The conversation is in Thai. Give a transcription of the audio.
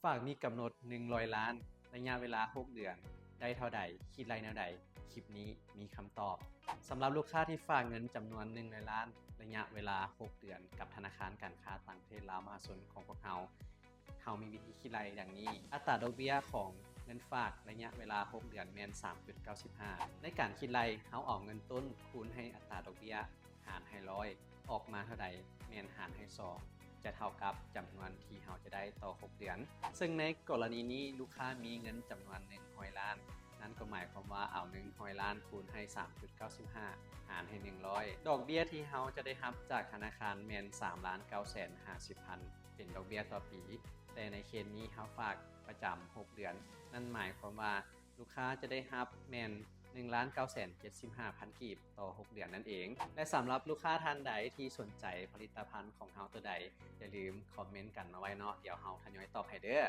ฝากมีกำหนด100ล้านระยะเวลา6เดือนได้เท่าใดคิดไรแนวใดคลิปนี้มีคำตอบสำหรับลูกค้าที่ฝากเงินจำนวน100ล้านระยะเวลา6เดือนกับธนาคารการค้าต่างประเทศลาวมหาชนของพวกเรามีวิธีคิดไรดังนี้อัตราดอกเบี้ยของเงินฝากระยะเวลา6เดือนแม่น 3.95 ในการคิดไรเฮาเอาเงินต้นคูณให้อัตราดอกเบี้ยหารให้100ออกมาเท่าใดแม่นหารให้2จะเท่ากับจำนวนที่เราจะได้ต่อ6เดือนซึ่งในกรณีนี้ลูกค้ามีเงินจำนวน100ล้านนั่นก็หมายความว่าเอา100ล้านคูณให้ 3.95 หารให้100ดอกเบี้ยที่เราจะได้รับจากธนาคารแม่น 3,950,000 เป็นดอกเบี้ยต่อปีแต่ในเคสนี้เราฝากประจำ6เดือนนั่นหมายความว่าลูกค้าจะได้รับแม่น1,975,000 กีบต่อ6เดือนนั่นเองและสำหรับลูกค้าท่านใดที่สนใจผลิตภัณฑ์ของเราตัวใดอย่าลืมคอมเมนต์กันมาไว้เนาะเดี๋ยวเราทยอยตอบให้เด้อ